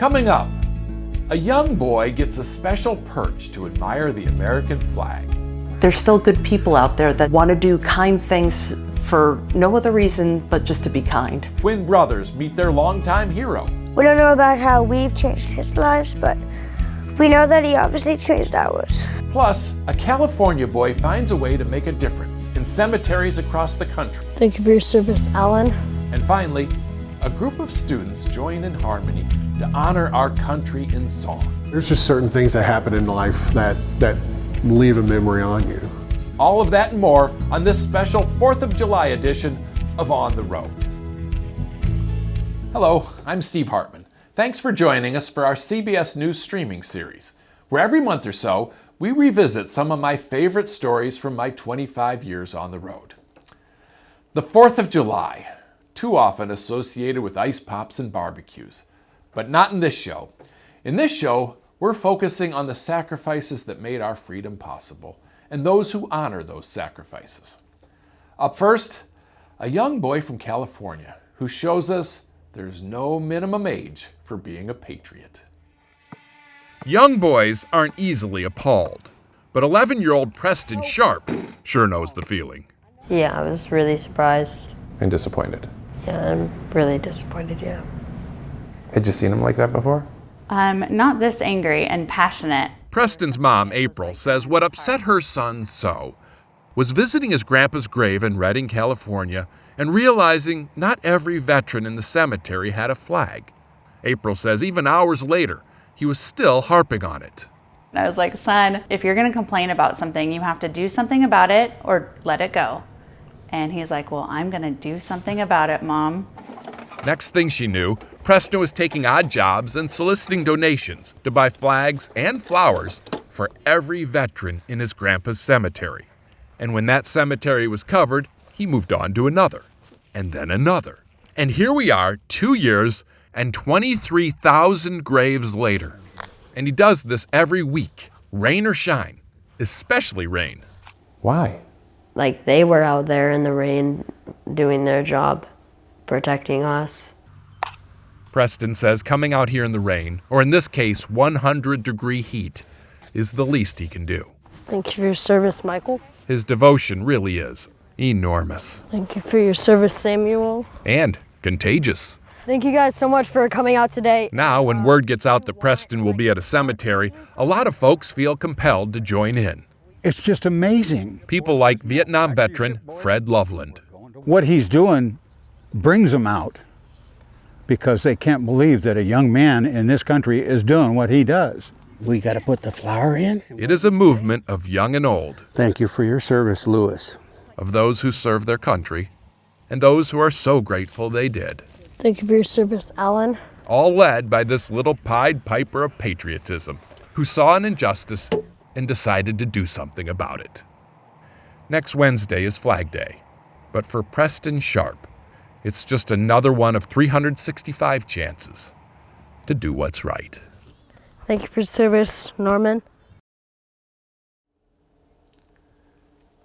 Coming up, a young boy gets a special perch to admire the American flag. There's still good people out there that want to do kind things for no other reason but just to be kind. Twin brothers meet their longtime hero. We don't know about how we've changed his lives, but we know that he obviously changed ours. Plus, a California boy finds a way to make a difference in cemeteries across the country. Thank you for your service, Alan. And finally, a group of students join in harmony to honor our country in song. There's just certain things that happen in life that leave a memory on you. All of that and more on this special 4th of July edition of On the Road. Hello, I'm Steve Hartman. Thanks for joining us for our CBS News streaming series, where every month or so, we revisit some of my favorite stories from my 25 years on the road. The 4th of July, too often associated with ice pops and barbecues, but not in this show. In this show, we're focusing on the sacrifices that made our freedom possible and those who honor those sacrifices. Up first, a young boy from California who shows us there's no minimum age for being a patriot. Young boys aren't easily appalled, but 11-year-old Preston Sharp sure knows the feeling. Yeah, I was really surprised. And disappointed. Yeah, I'm really disappointed, yeah. Had you seen him like that before? Not this angry and passionate. Preston's mom, April, says what upset her son so was visiting his grandpa's grave in Redding, California, and realizing not every veteran in the cemetery had a flag. April says even hours later, he was still harping on it. I was like, son, if you're going to complain about something, you have to do something about it or let it go. And he's like, well, I'm going to do something about it, Mom. Next thing she knew, Preston was taking odd jobs and soliciting donations to buy flags and flowers for every veteran in his grandpa's cemetery. And when that cemetery was covered, he moved on to another, and then another. And here we are, 2 years and 23,000 graves later. And he does this every week, rain or shine, especially rain. Why? Like, they were out there in the rain doing their job, protecting us. Preston says coming out here in the rain, or in this case, 100-degree heat, is the least he can do. Thank you for your service, Michael. His devotion really is enormous. Thank you for your service, Samuel. And contagious. Thank you guys so much for coming out today. Now, when word gets out that Preston will be at a cemetery, a lot of folks feel compelled to join in. It's just amazing. People like Vietnam veteran Fred Loveland. What he's doing brings them out because they can't believe that a young man in this country is doing what he does. We got to put the flower in. It is a movement of young and old. Thank you for your service, Lewis. Of those who serve their country and those who are so grateful they did. Thank you for your service, Alan. All led by this little Pied Piper of patriotism who saw an injustice and decided to do something about it. Next Wednesday is Flag Day, but for Preston Sharp, it's just another one of 365 chances to do what's right. Thank you for your service, Norman.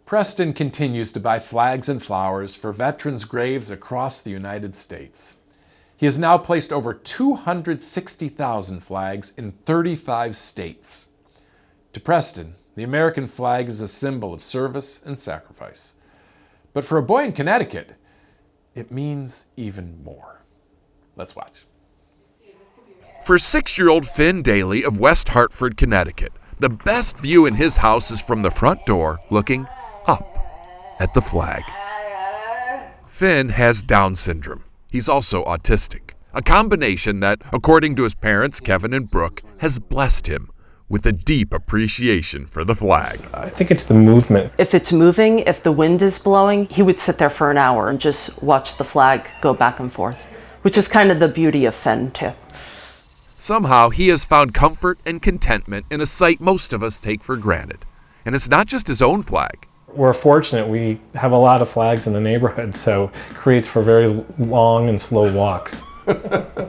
Preston continues to buy flags and flowers for veterans' graves across the United States. He has now placed over 260,000 flags in 35 states. To Preston, the American flag is a symbol of service and sacrifice. But for a boy in Connecticut, it means even more. Let's watch. For 6-year-old Finn Daly of West Hartford, Connecticut, the best view in his house is from the front door looking up at the flag. Finn has Down syndrome. He's also autistic, a combination that, according to his parents, Kevin and Brooke, has blessed him with a deep appreciation for the flag. I think it's the movement. If it's moving, if the wind is blowing, he would sit there for an hour and just watch the flag go back and forth, which is kind of the beauty of Finn, too. Somehow, he has found comfort and contentment in a sight most of us take for granted. And it's not just his own flag. We're fortunate we have a lot of flags in the neighborhood, so it creates for very long and slow walks.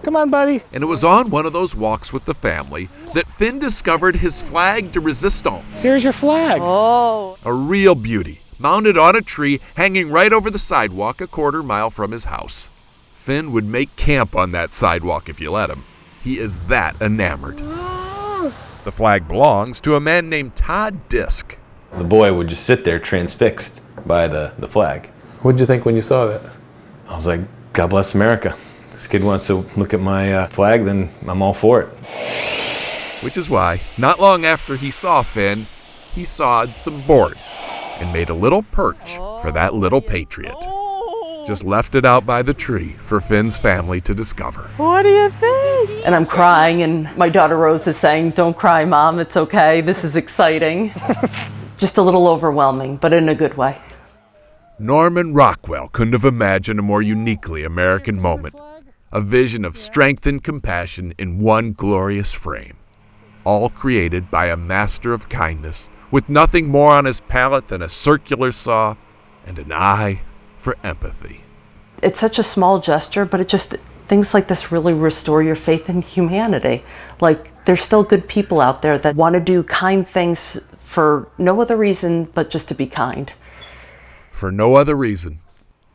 Come on, buddy. And it was on one of those walks with the family that Finn discovered his flag de resistance. Here's your flag. Oh. A real beauty, mounted on a tree, hanging right over the sidewalk a quarter mile from his house. Finn would make camp on that sidewalk if you let him. He is that enamored. The flag belongs to a man named Todd Disk. The boy would just sit there transfixed by the flag. What'd you think when you saw that? I was like, God bless America. This kid wants to look at my flag, then I'm all for it. Which is why, not long after he saw Finn, he sawed some boards and made a little perch for that little patriot. Just left it out by the tree for Finn's family to discover. What do you think? And I'm crying, and my daughter Rose is saying, "Don't cry, Mom, it's okay. This is exciting." Just a little overwhelming, but in a good way. Norman Rockwell couldn't have imagined a more uniquely American moment. A vision of strength and compassion in one glorious frame. All created by a master of kindness with nothing more on his palette than a circular saw and an eye for empathy. It's such a small gesture, but things like this really restore your faith in humanity. Like, there's still good people out there that want to do kind things for no other reason but just to be kind. For no other reason,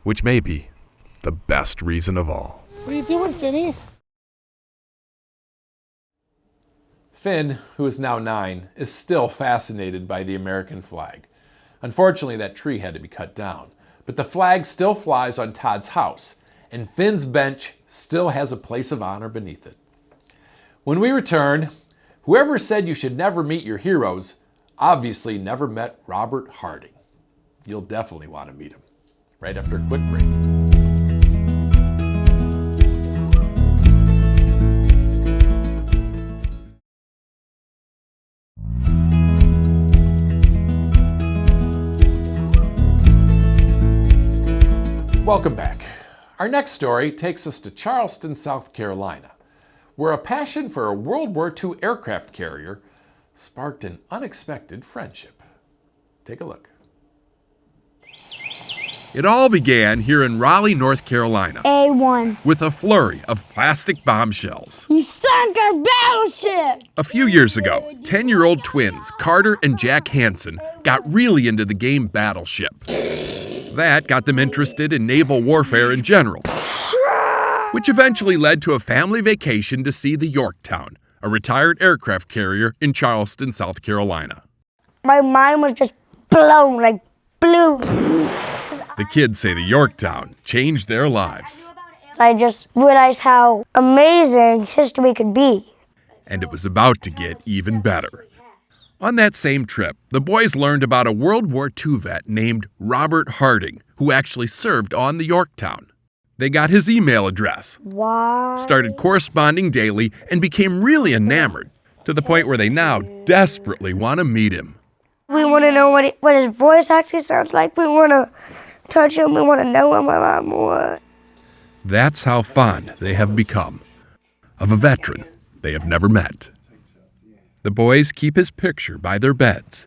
which may be the best reason of all. What are you doing, Finny? Finn, who is now 9, is still fascinated by the American flag. Unfortunately, that tree had to be cut down, but the flag still flies on Todd's house, and Finn's bench still has a place of honor beneath it. When we return, whoever said you should never meet your heroes obviously never met Robert Harding. You'll definitely want to meet him. Right after a quick break. Welcome back. Our next story takes us to Charleston, South Carolina, where a passion for a World War II aircraft carrier sparked an unexpected friendship. Take a look. It all began here in Raleigh, North Carolina, A1. with a flurry of plastic bombshells. You sunk our battleship! A few years ago, 10-year-old twins Carter and Jack Hansen got really into the game Battleship. That got them interested in naval warfare in general, which eventually led to a family vacation to see the Yorktown, a retired aircraft carrier in Charleston, South Carolina. My mind was just blown, like blue. The kids say the Yorktown changed their lives. I just realized how amazing history could be. And it was about to get even better. On that same trip, the boys learned about a World War II vet named Robert Harding, who actually served on the Yorktown. They got his email address, started corresponding daily, and became really enamored, to the point where they now desperately want to meet him. We want to know what his voice actually sounds like. We want to touch him. We want to know him a lot more. That's how fond they have become of a veteran they have never met. The boys keep his picture by their beds.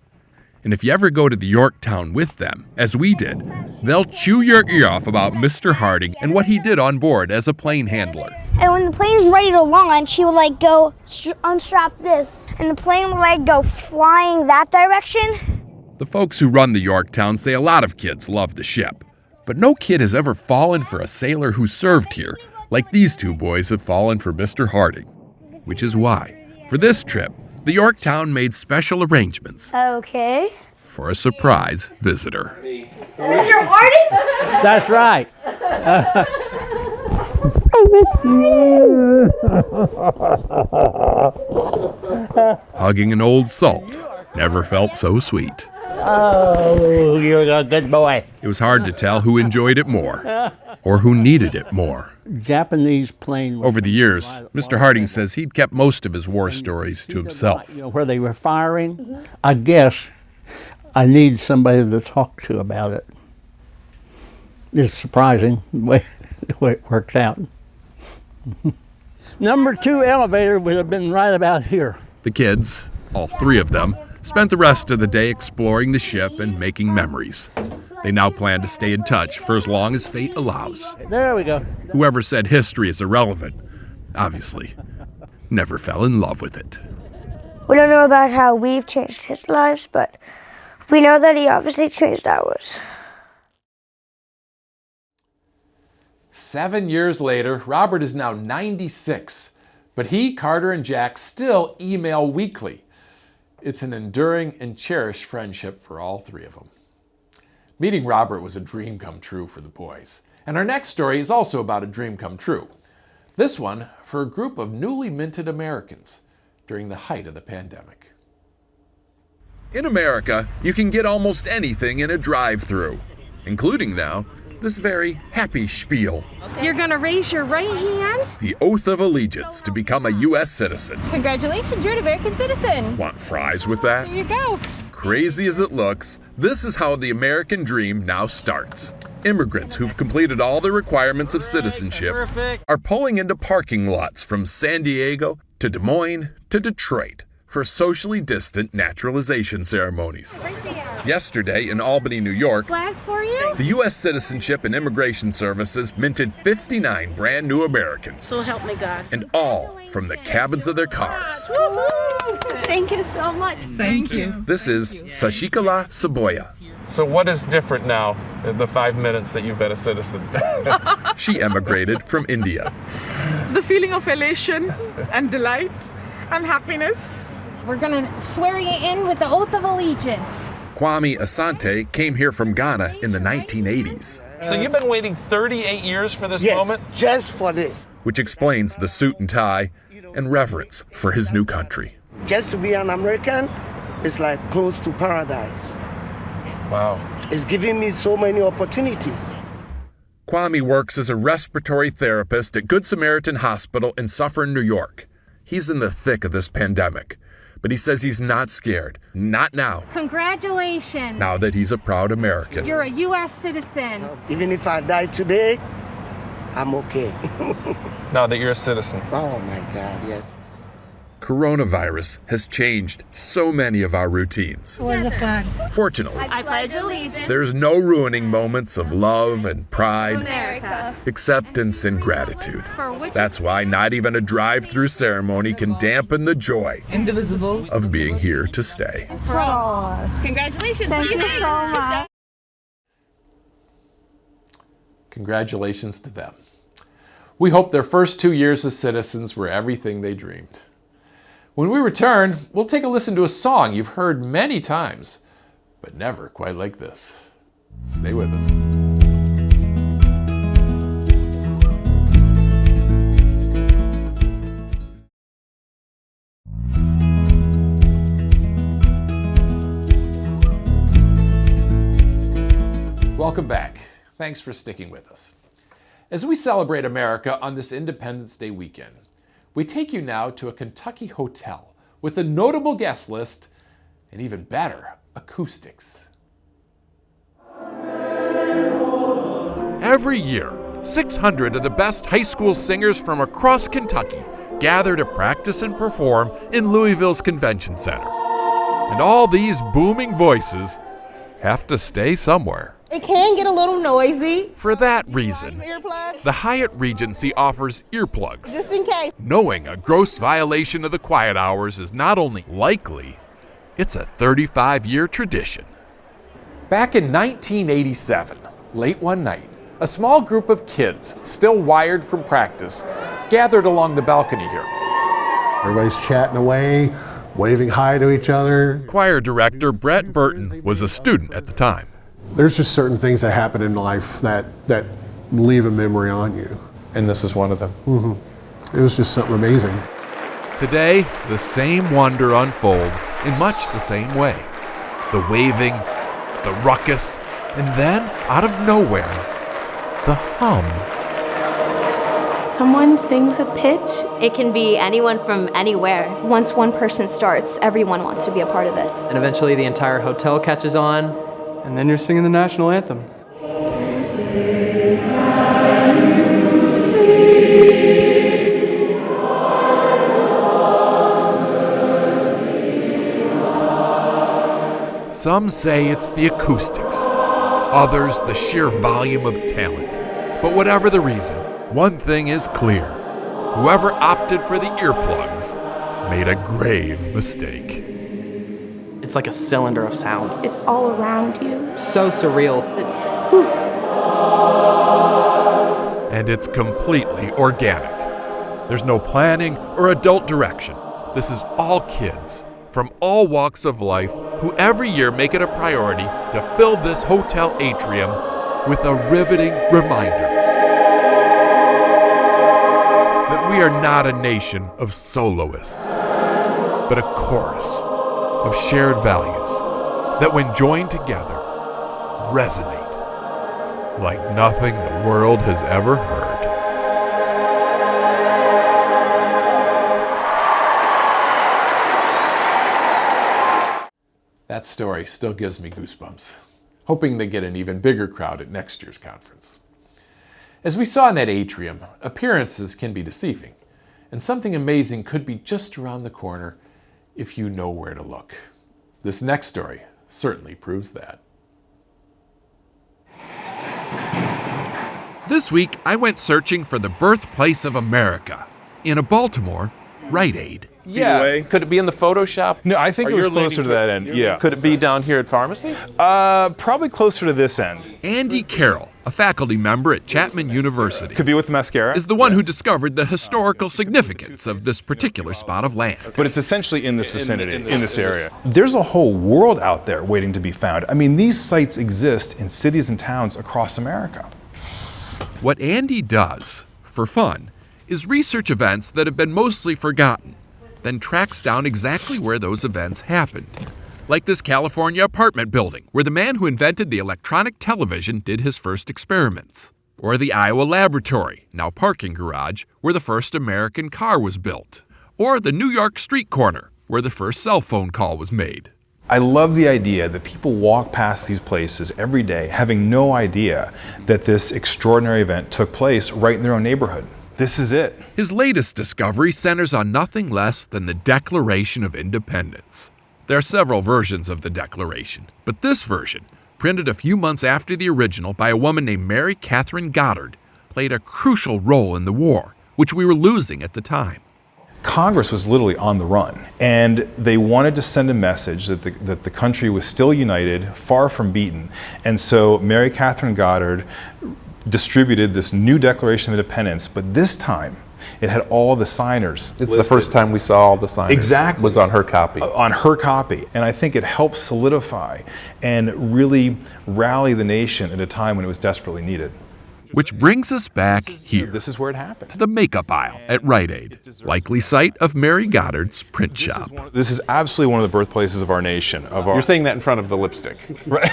And if you ever go to the Yorktown with them, as we did, they'll chew your ear off about Mr. Harding and what he did on board as a plane handler. And when the plane's ready to launch, he would go unstrap this, and the plane would go flying that direction. The folks who run the Yorktown say a lot of kids love the ship, but no kid has ever fallen for a sailor who served here, like these two boys have fallen for Mr. Harding. Which is why, for this trip, the Yorktown made special arrangements. Okay. For a surprise visitor. Mr. Harding? That's right. Hugging an old salt never felt so sweet. Oh, you're a good boy. It was hard to tell who enjoyed it more, or who needed it more. Japanese plane. Over the years, Mr. Harding says he'd kept most of his war stories to himself. Where they were firing, I guess I need somebody to talk to about it. It's surprising the way it worked out. Number 2 elevator would have been right about here. The kids, all 3 of them, spent the rest of the day exploring the ship and making memories. They now plan to stay in touch for as long as fate allows. There we go. Whoever said history is irrelevant, obviously, never fell in love with it. We don't know about how we've changed his lives, but we know that he obviously changed ours. 7 years later, Robert is now 96, But he, Carter, and Jack still email weekly. It's an enduring and cherished friendship for all three of them. Meeting Robert was a dream come true for the boys. And our next story is also about a dream come true. This one for a group of newly minted Americans during the height of the pandemic. In America, you can get almost anything in a drive-thru, including now this very happy spiel. You're gonna raise your right hand. The oath of allegiance to become a U.S. citizen. Congratulations, you're an American citizen. Want fries with that? Here you go. Crazy as it looks, this is how the American dream now starts. Immigrants who've completed all the requirements of citizenship are pulling into parking lots from San Diego to Des Moines to Detroit for socially distant naturalization ceremonies. Yesterday in Albany, New York, Flag for you? the U.S. Citizenship and Immigration Services minted 59 brand new Americans. So help me God. And all from the cabins of their cars. Woo-hoo! Thank you so much. Thank you. This is Sashikala Saboya. So what is different now in the 5 minutes that you've been a citizen? She emigrated from India. The feeling of elation and delight and happiness. We're gonna swear you in with the oath of allegiance. Kwame Asante came here from Ghana in the 1980s. So you've been waiting 38 years for this moment? Just for this. Which explains the suit and tie and reverence for his new country. Just to be an American is like close to paradise. Wow. It's giving me so many opportunities. Kwame works as a respiratory therapist at Good Samaritan Hospital in Suffern, New York. He's in the thick of this pandemic, but he says he's not scared. Not now. Congratulations. Now that he's a proud American. You're a U.S. citizen. Even if I die today, I'm okay. Now that you're a citizen. Oh my God, yes. Coronavirus has changed so many of our routines. Was it fun? Fortunately, I pledge allegiance. there's no ruining moments of love and pride, America. acceptance and gratitude. That's why not even a drive-through ceremony can dampen the joy Indivisible. of being here to stay. Congratulations. Thank you so much. Congratulations to them. We hope their first 2 years as citizens were everything they dreamed. When we return, we'll take a listen to a song you've heard many times, but never quite like this. Stay with us. Welcome back. Thanks for sticking with us. As we celebrate America on this Independence Day weekend, we take you now to a Kentucky hotel with a notable guest list and even better, acoustics. Every year, 600 of the best high school singers from across Kentucky gather to practice and perform in Louisville's Convention Center. And all these booming voices have to stay somewhere. It can get a little noisy. For that reason, Earplugs, the Hyatt Regency offers earplugs. just in case. Knowing a gross violation of the quiet hours is not only likely, it's a 35-year tradition. Back in 1987, late one night, a small group of kids, still wired from practice, gathered along the balcony here. Everybody's chatting away, waving hi to each other. Choir director Brett Burton was a student at the time. There's just certain things that happen in life that leave a memory on you. And this is one of them. It was just something amazing. Today, the same wonder unfolds in much the same way. The waving, the ruckus, and then, out of nowhere, the hum. Someone sings a pitch. It can be anyone from anywhere. Once one person starts, everyone wants to be a part of it. And eventually the entire hotel catches on. And then you're singing the national anthem. Some say it's the acoustics, others the sheer volume of talent. But whatever the reason, one thing is clear. Whoever opted for the earplugs made a grave mistake. It's like a cylinder of sound. It's all around you. So surreal. It's And it's completely organic. There's no planning or adult direction. This is all kids from all walks of life who every year make it a priority to fill this hotel atrium with a riveting reminder that we are not a nation of soloists, but a chorus of shared values that, when joined together, resonate like nothing the world has ever heard. That story still gives me goosebumps, hoping they get an even bigger crowd at next year's conference. As we saw in that atrium, appearances can be deceiving, and something amazing could be just around the corner if you know where to look. This next story certainly proves that. This week, I went searching for the birthplace of America in a Baltimore Rite Aid. Yeah. Could it be in the Photoshop? No, I think it was closer to that end. Yeah. Could it be down here at Pharmacy? Probably closer to this end. Andy Carroll, a faculty member at Chapman University, Could be with mascara. is the one who discovered the historical significance of this particular spot of land. But it's essentially in this vicinity, in this area. There's a whole world out there waiting to be found. I mean, these sites exist in cities and towns across America. What Andy does, for fun, is research events that have been mostly forgotten, then tracks down exactly where those events happened. Like this California apartment building, where the man who invented the electronic television did his first experiments. Or the Iowa laboratory, now parking garage, where the first American car was built. Or the New York street corner, where the first cell phone call was made. I love the idea that people walk past these places every day having no idea that this extraordinary event took place right in their own neighborhood. This is it. His latest discovery centers on nothing less than the Declaration of Independence. There are several versions of the Declaration, but this version, printed a few months after the original by a woman named Mary Catherine Goddard, played a crucial role in the war, which we were losing at the time. Congress was literally on the run, and they wanted to send a message that the country was still united, far from beaten. And so Mary Catherine Goddard distributed this new Declaration of Independence, but this time it had all the signers. It's listed. The first time we saw all the signers. Exactly. Was on her copy. On her copy. And I think it helped solidify and really rally the nation at a time when it was desperately needed. Which brings us back here. This is where it happened. To the makeup aisle at Rite Aid, likely site of Mary Goddard's print shop. This is absolutely one of the birthplaces of our nation. You're saying that in front of the lipstick. Right.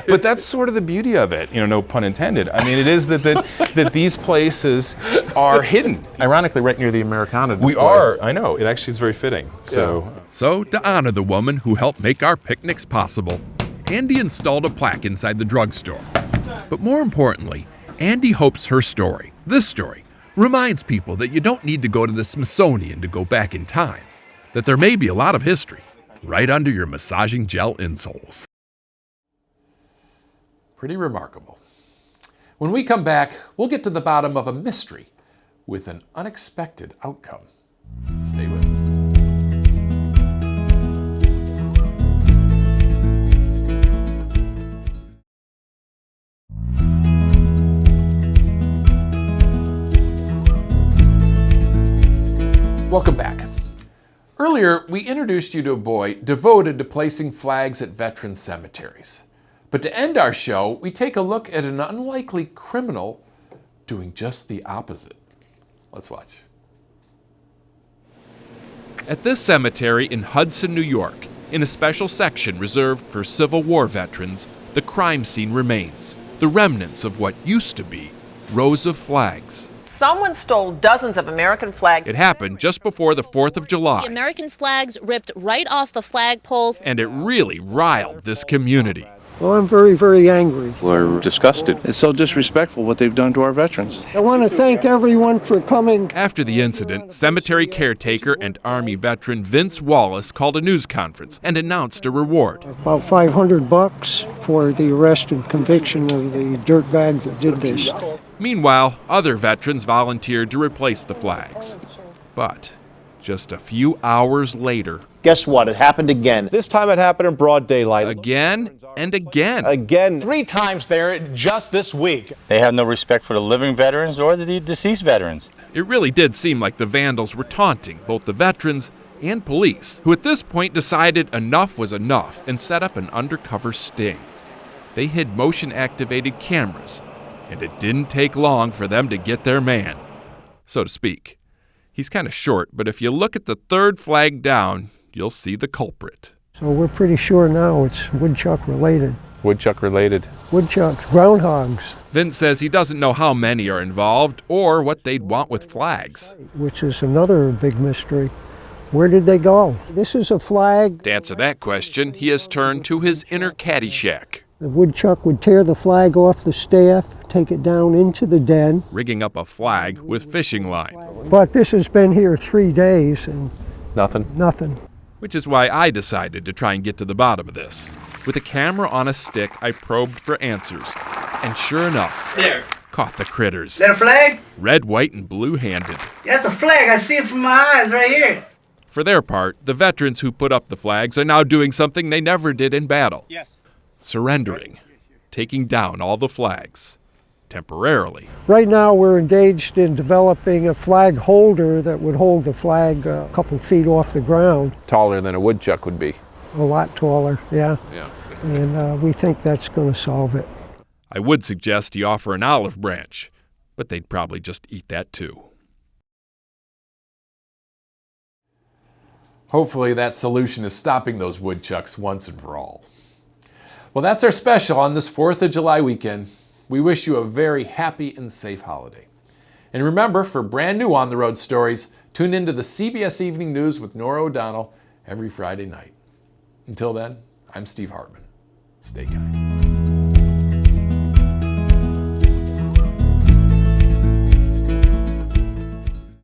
But that's sort of the beauty of it, no pun intended. I mean, it is that these places are hidden. Ironically, right near the Americana display. We are, I know. It actually is very fitting. So to honor the woman who helped make our picnics possible, Andy installed a plaque inside the drugstore. But more importantly, Andy hopes her story, this story, reminds people that you don't need to go to the Smithsonian to go back in time, that there may be a lot of history right under your massaging gel insoles. Pretty remarkable. When we come back, we'll get to the bottom of a mystery with an unexpected outcome. Stay with us. Welcome back. Earlier, we introduced you to a boy devoted to placing flags at veteran cemeteries. But to end our show, we take a look at an unlikely criminal doing just the opposite. Let's watch. At this cemetery in Hudson, New York, in a special section reserved for Civil War veterans, the crime scene remains, the remnants of what used to be rows of flags. Someone stole dozens of American flags. It happened just before the 4th of July. The American flags ripped right off the flagpoles. And it really riled this community. Well, I'm very, very angry. We're disgusted. It's so disrespectful what they've done to our veterans. I want to thank everyone for coming. After the incident, cemetery caretaker and Army veteran Vince Wallace called a news conference and announced a reward. About $500 for the arrest and conviction of the dirtbag that did this. Meanwhile, other veterans volunteered to replace the flags. But just a few hours later, Guess what? It happened again. This time it happened in broad daylight. Again and again. Again. 3 times there just this week. They have no respect for the living veterans or the deceased veterans. It really did seem like the vandals were taunting both the veterans and police, who at this point decided enough was enough and set up an undercover sting. They hid motion-activated cameras, and it didn't take long for them to get their man, so to speak. He's kind of short, but if you look at the third flag down, you'll see the culprit. So we're pretty sure now it's woodchuck related. Woodchuck related. Woodchucks, groundhogs. Vince says he doesn't know how many are involved or what they'd want with flags. Which is another big mystery. Where did they go? This is a flag. To answer that question, he has turned to his inner Caddyshack. The woodchuck would tear the flag off the staff, take it down into the den. Rigging up a flag with fishing line. But this has been here 3 days and Nothing. Which is why I decided to try and get to the bottom of this. With a camera on a stick, I probed for answers. And sure enough, caught the critters. Is that a flag? Red, white, and blue-handed. That's a flag. I see it from my eyes right here. For their part, the veterans who put up the flags are now doing something they never did in battle. Yes. Surrendering. Taking down all the flags. Temporarily. right now we're engaged in developing a flag holder that would hold the flag a couple feet off the ground. Taller than a woodchuck would be. A lot taller, yeah. Yeah. And we think that's going to solve it. I would suggest you offer an olive branch, but they'd probably just eat that too. Hopefully that solution is stopping those woodchucks once and for all. Well, that's our special on this 4th of July weekend. We wish you a very happy and safe holiday. And remember, for brand new On the Road stories, tune into the CBS Evening News with Nora O'Donnell every Friday night. Until then, I'm Steve Hartman. Stay kind.